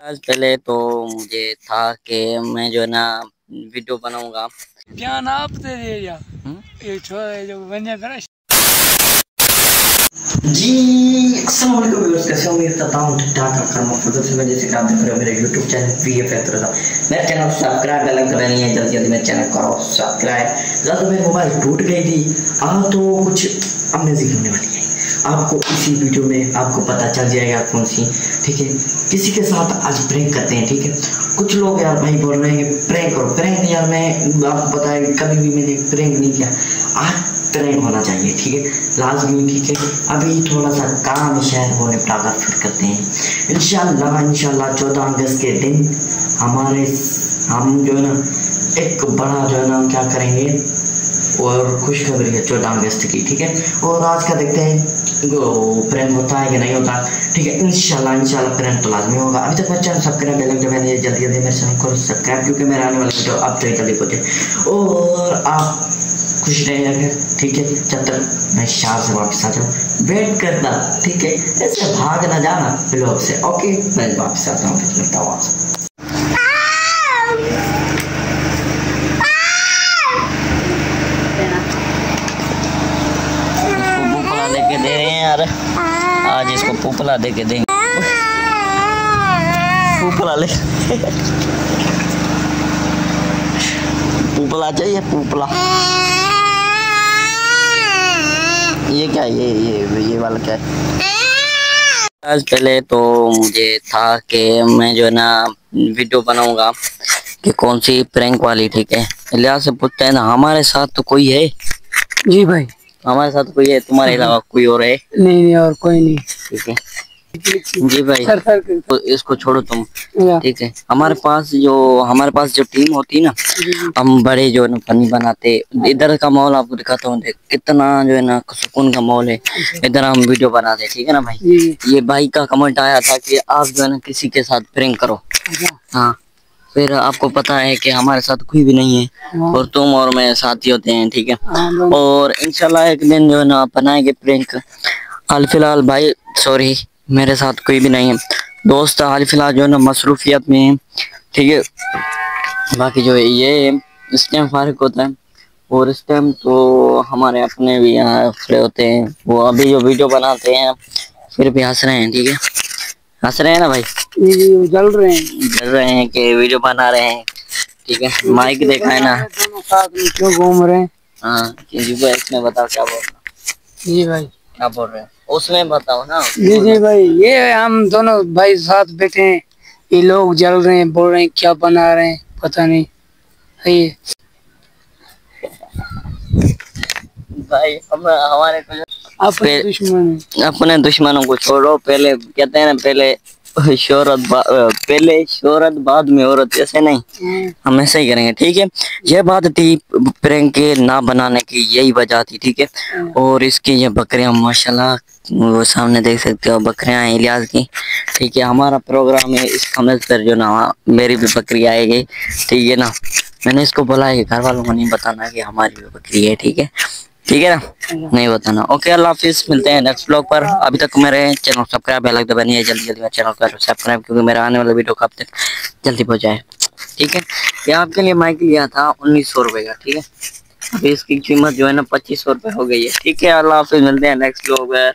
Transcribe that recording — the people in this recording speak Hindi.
आज पहले तो मुझे था कि मैं जो है ना वीडियो बनाऊंगा। क्या नाप दे दिया ये जो बन जाता है। जी अस्सलाम वालेकुम व्यूअर्स, कैसे हो? उम्मीद करता हूँ ठीक ठाक से मैं जैसे आप देख रहे हो मेरे YouTube चैनल पीएफ मेरे चैनल को सब्सक्राइब अलग करनी है, जल्दी जल्दी मेरे चैनल करो सब्सक्राइब। ज़्यादा मेरी मोबाइल टूट गई थी तो कुछ अमेजिंग होने वाली है आपको इसी वीडियो में आपको पता चल जाएगा कौन सी। ठीक है, किसी के साथ आज प्रैंक करते हैं। ठीक है, कुछ लोग यार भाई बोल रहे हैं कि प्रैंक करो। प्रैंक यार मैं आपको पता है कभी भी मैंने प्रैंक नहीं किया, आज प्रैंक होना चाहिए। ठीक है, लाजमी। ठीक है, अभी थोड़ा सा काम शहर होने निपटा फिर करते हैं इंशाल्लाह 14 अगस्त के दिन हम जो है ना एक बड़ा जो है ना क्या करेंगे और खुशखबरी है 14 अगस्त की। ठीक है, और आज का देखते हैं प्रैंक होता है कि नहीं होता। ठीक है, इंशाल्लाह प्रैंक तो लाजमी होगा। अभी तक मेरे चैनल सब्सक्राइब बेल जब मैंने जल्दी जल्दी मेरे चैनल को सब्सक्राइब, क्योंकि मेरे आने वाले वीडियो आप जल्दी पहुंचे और आप खुश रहेंगे। ठीक है, जब तक मैं शहर से वापस आ जाऊँ वेट करना। ठीक है, ऐसे भाग ना जाना ब्लॉग से। ओके, मैं वापस आता हूँ, फिर मिलता हूँ आपसे। दे रहे हैं यार, आज इसको पोपला दे के देंगे। पोपला ले पोपला चाहिए, पोपला। ये क्या, ये वाला क्या है? आज पहले तो मुझे था कि मैं जो है ना वीडियो बनाऊंगा कि कौन सी प्रैंक वाली। ठीक है, लिहाज से पूछते हैं ना हमारे साथ तो कोई है? जी भाई, हमारे साथ कोई है, तुम्हारे अलावा कोई और है? नहीं और कोई नहीं। ठीक है जी भाई, तो इसको छोड़ो तुम। ठीक है, हमारे पास जो टीम होती है ना, हम बड़े जो है ना फनी बनाते। इधर का माहौल आपको दिखाता हूँ, देख कितना जो है ना सुकून का माहौल है। इधर हम वीडियो बनाते, ठीक है ना भाई। ये भाई का कमेंट आया था कि आप जो है ना किसी के साथ प्रैंक करो। हाँ, फिर आपको पता है कि हमारे साथ कोई भी नहीं है और तुम और मैं साथी होते हैं। ठीक है, और इंशाल्लाह एक दिन जो है ना बनाएंगे प्रैंक। हाल फिलहाल भाई सॉरी, मेरे साथ कोई भी नहीं है दोस्त, हाल फिलहाल जो है ना मसरूफियत में है। ठीक है, बाकी जो है ये इस टाइम फारिग होता है और इस टाइम तो हमारे अपने भी यहाँ खड़े होते हैं। वो अभी जो वीडियो बनाते हैं फिर भी हंस रहे हैं। ठीक है, हंस रहे हैं ना भाई? जल रहे हैं कि वीडियो बना रहे हैं। ठीक है, माइक देखा है ना, साथ में क्यों घूम रहे हैं? हाँ, इसमें बताओ क्या बोल रहा? जी भाई, क्या बोल रहे हैं उसमें बताओ ना। जी भाई, ये हम दोनों भाई साथ बैठे हैं, ये लोग जल रहे हैं, बोल रहे हैं क्या बना रहे हैं पता नहीं। ये भाई हम हमारे अपने दुश्मनों को छोड़ो। पहले कहते हैं ना, पहले शोहरत बाद में औरत, ऐसे नहीं, हम ऐसे ही करेंगे। ठीक है, यह बात थी प्रैंक के ना बनाने की, यही वजह थी। ठीक है, और इसकी ये बकरियां माशाल्लाह वो सामने देख सकते हो, बकरियां हैं इलियास की। ठीक है, हमारा प्रोग्राम है इस समझ कर जो ना मेरी भी बकरी आएगी। ठीक है ना, मैंने इसको बोला है घर वालों को नहीं बताना कि हमारी भी बकरी है। ठीक है, ठीक है ना, नहीं बताना। ओके, अल्लाह हाफिज, मिलते हैं नेक्स्ट ब्लॉग पर। अभी तक मेरे चैनल सब्सक्राइब बेल आइकन दबानी है, जल्दी जल्दी मेरे चैनल को सब्सक्राइब, क्योंकि मेरा आने वाला वीडियो कब तक जल्दी पहुंच जाए। ठीक है, ये आपके लिए माइक लिया था 1900 रुपए का। ठीक है, अभी इसकी कीमत जो है ना 2500 रुपए हो गई है। ठीक है, अल्लाह हाफिज, मिलते हैं नेक्स्ट ब्लॉग में।